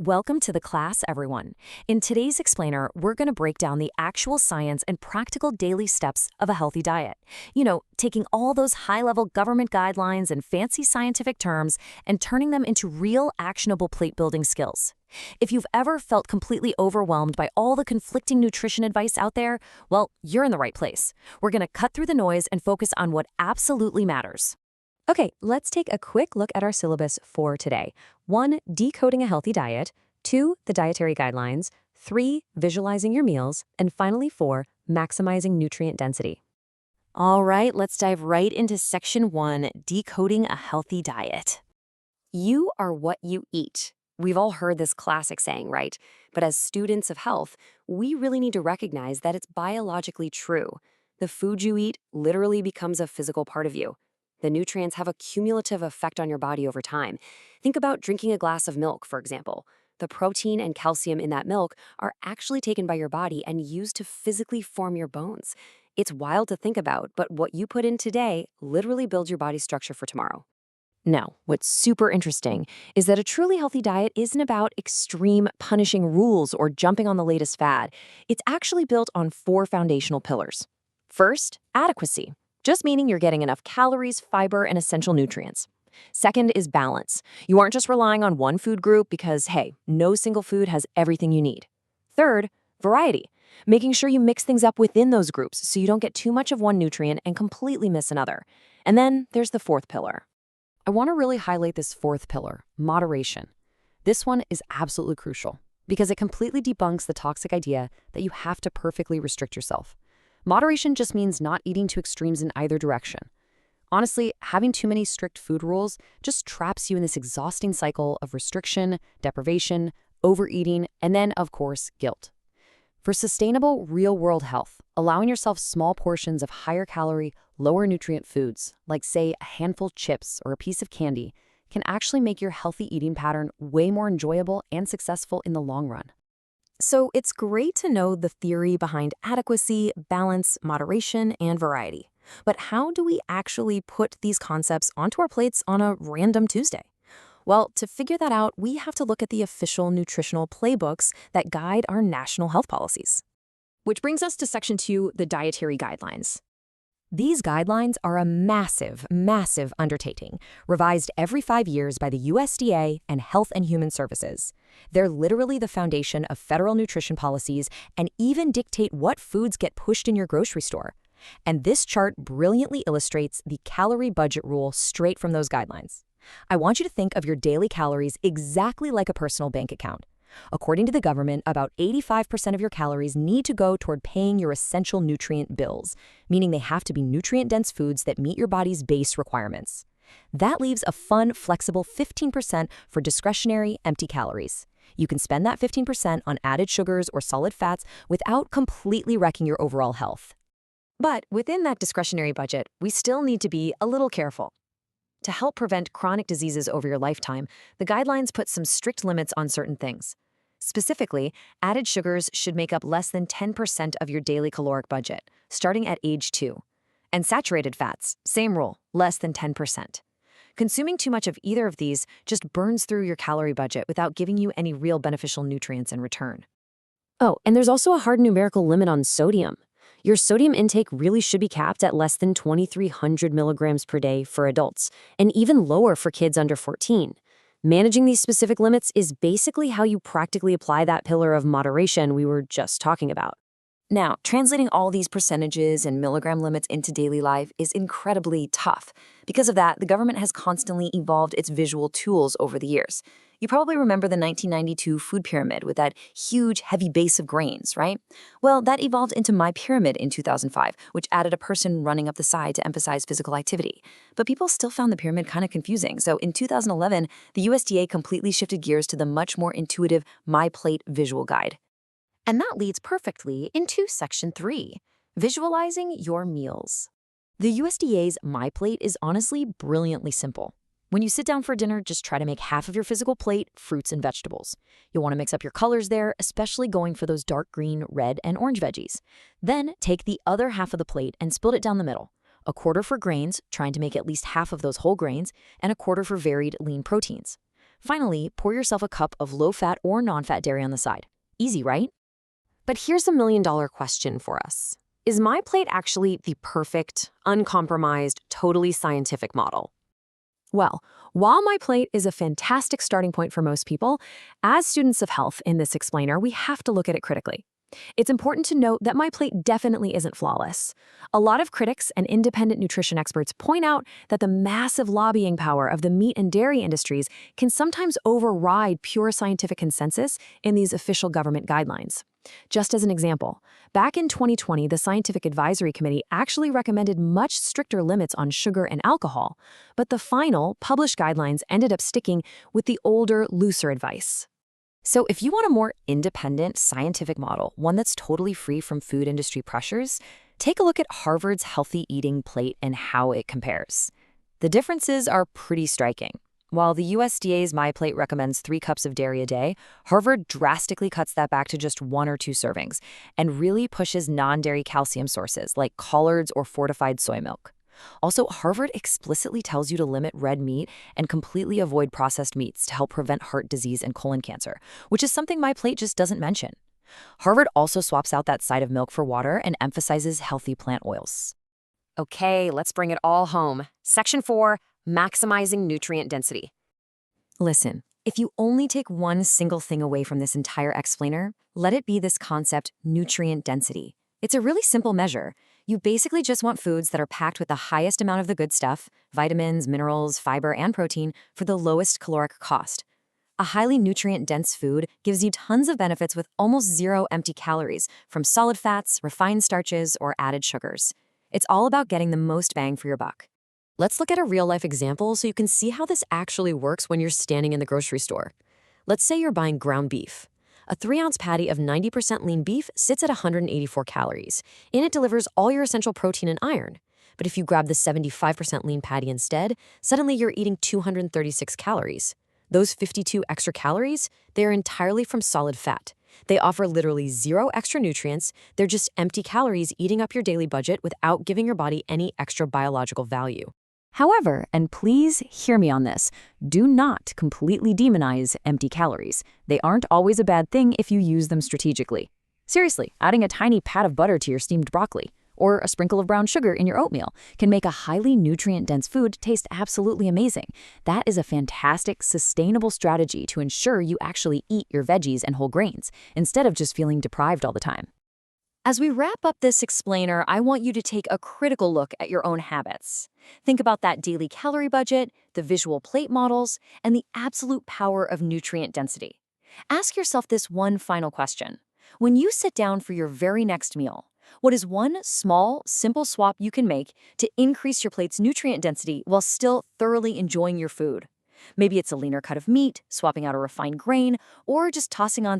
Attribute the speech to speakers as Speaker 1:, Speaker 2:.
Speaker 1: Welcome to the class, everyone. In today's explainer, we're going to break down the actual science and practical daily steps of a healthy diet. Taking all those high-level government guidelines and fancy scientific terms and turning them into real, actionable plate-building skills. If you've ever felt completely overwhelmed by all the conflicting nutrition advice out there, well, you're in the right place. We're going to cut through the noise and focus on what absolutely matters. Okay, let's take a quick look at our syllabus for today. 1. Decoding a healthy diet. 2. The Dietary Guidelines. 3. Visualizing your meals. And finally, 4. Maximizing nutrient density. All right, let's dive right into Section 1, Decoding a Healthy Diet. You are what you eat. We've all heard this classic saying, right? But as students of health, we really need to recognize that it's biologically true. The food you eat literally becomes a physical part of you. The nutrients have a cumulative effect on your body over time. Think about drinking a glass of milk, for example. The protein and calcium in that milk are actually taken by your body and used to physically form your bones. It's wild to think about, but what you put in today literally builds your body's structure for tomorrow. Now, what's super interesting is that a truly healthy diet isn't about extreme punishing rules or jumping on the latest fad. It's actually built on 4 foundational pillars. First, adequacy. Just meaning you're getting enough calories, fiber, and essential nutrients. Second is balance. You aren't just relying on one food group because, hey, no single food has everything you need. Third, variety. Making sure you mix things up within those groups so you don't get too much of one nutrient and completely miss another. And then there's the 4th pillar. I want to really highlight this 4th pillar, moderation. This one is absolutely crucial because it completely debunks the toxic idea that you have to perfectly restrict yourself. Moderation just means not eating to extremes in either direction. Honestly, having too many strict food rules just traps you in this exhausting cycle of restriction, deprivation, overeating, and then, of course, guilt. For sustainable, real-world health, allowing yourself small portions of higher-calorie, lower-nutrient foods, like, say, a handful of chips or a piece of candy, can actually make your healthy eating pattern way more enjoyable and successful in the long run. So it's great to know the theory behind adequacy, balance, moderation, and variety. But how do we actually put these concepts onto our plates on a random Tuesday? Well, to figure that out, we have to look at the official nutritional playbooks that guide our national health policies. Which brings us to Section 2, the Dietary Guidelines. These guidelines are a massive, massive undertaking, revised every 5 years by the USDA and Health and Human Services. They're literally the foundation of federal nutrition policies and even dictate what foods get pushed in your grocery store. And this chart brilliantly illustrates the calorie budget rule straight from those guidelines. I want you to think of your daily calories exactly like a personal bank account. According to the government, about 85% of your calories need to go toward paying your essential nutrient bills, meaning they have to be nutrient-dense foods that meet your body's base requirements. That leaves a fun, flexible 15% for discretionary, empty calories. You can spend that 15% on added sugars or solid fats without completely wrecking your overall health. But within that discretionary budget, we still need to be a little careful. To help prevent chronic diseases over your lifetime, the guidelines put some strict limits on certain things. Specifically, added sugars should make up less than 10% of your daily caloric budget, starting at age 2. And saturated fats, same rule, less than 10%. Consuming too much of either of these just burns through your calorie budget without giving you any real beneficial nutrients in return. Oh, and there's also a hard numerical limit on sodium. Your sodium intake really should be capped at less than 2,300 milligrams per day for adults, and even lower for kids under 14. Managing these specific limits is basically how you practically apply that pillar of moderation we were just talking about. Now, translating all these percentages and milligram limits into daily life is incredibly tough. Because of that, the government has constantly evolved its visual tools over the years. You probably remember the 1992 food pyramid with that huge, heavy base of grains, right? Well, that evolved into MyPyramid in 2005, which added a person running up the side to emphasize physical activity. But people still found the pyramid kind of confusing, so in 2011, the USDA completely shifted gears to the much more intuitive MyPlate visual guide. And that leads perfectly into Section 3, Visualizing Your Meals. The USDA's MyPlate is honestly brilliantly simple. When you sit down for dinner, just try to make half of your physical plate fruits and vegetables. You'll want to mix up your colors there, especially going for those dark green, red, and orange veggies. Then take the other half of the plate and split it down the middle. A quarter for grains, trying to make at least half of those whole grains, and a quarter for varied lean proteins. Finally, pour yourself a cup of low-fat or non-fat dairy on the side. Easy, right? But here's a million-dollar question for us. Is MyPlate actually the perfect, uncompromised, totally scientific model? Well, while MyPlate is a fantastic starting point for most people, as students of health in this explainer, we have to look at it critically. It's important to note that MyPlate definitely isn't flawless. A lot of critics and independent nutrition experts point out that the massive lobbying power of the meat and dairy industries can sometimes override pure scientific consensus in these official government guidelines. Just as an example, back in 2020, the Scientific Advisory Committee actually recommended much stricter limits on sugar and alcohol, but the final, published guidelines ended up sticking with the older, looser advice. So if you want a more independent, scientific model, one that's totally free from food industry pressures, take a look at Harvard's Healthy Eating Plate and how it compares. The differences are pretty striking. While the USDA's MyPlate recommends 3 cups of dairy a day, Harvard drastically cuts that back to just 1 or 2 servings and really pushes non-dairy calcium sources like collards or fortified soy milk. Also, Harvard explicitly tells you to limit red meat and completely avoid processed meats to help prevent heart disease and colon cancer, which is something MyPlate just doesn't mention. Harvard also swaps out that side of milk for water and emphasizes healthy plant oils. Okay, let's bring it all home. Section 4, maximizing nutrient density. Listen, if you only take one single thing away from this entire explainer, let it be this concept, nutrient density. It's a really simple measure. You basically just want foods that are packed with the highest amount of the good stuff, vitamins, minerals, fiber, and protein, for the lowest caloric cost. A highly nutrient-dense food gives you tons of benefits with almost 0 empty calories from solid fats, refined starches, or added sugars. It's all about getting the most bang for your buck. Let's look at a real-life example so you can see how this actually works when you're standing in the grocery store. Let's say you're buying ground beef. A 3-ounce patty of 90% lean beef sits at 184 calories, and it delivers all your essential protein and iron. But if you grab the 75% lean patty instead, suddenly you're eating 236 calories. Those 52 extra calories, they are entirely from solid fat. They offer literally 0 extra nutrients. They're just empty calories eating up your daily budget without giving your body any extra biological value. However, and please hear me on this, do not completely demonize empty calories. They aren't always a bad thing if you use them strategically. Seriously, adding a tiny pat of butter to your steamed broccoli or a sprinkle of brown sugar in your oatmeal can make a highly nutrient-dense food taste absolutely amazing. That is a fantastic, sustainable strategy to ensure you actually eat your veggies and whole grains, instead of just feeling deprived all the time. As we wrap up this explainer, I want you to take a critical look at your own habits. Think about that daily calorie budget, the visual plate models, and the absolute power of nutrient density. Ask yourself this one final question. When you sit down for your very next meal, what is one small, simple swap you can make to increase your plate's nutrient density while still thoroughly enjoying your food? Maybe it's a leaner cut of meat, swapping out a refined grain, or just tossing on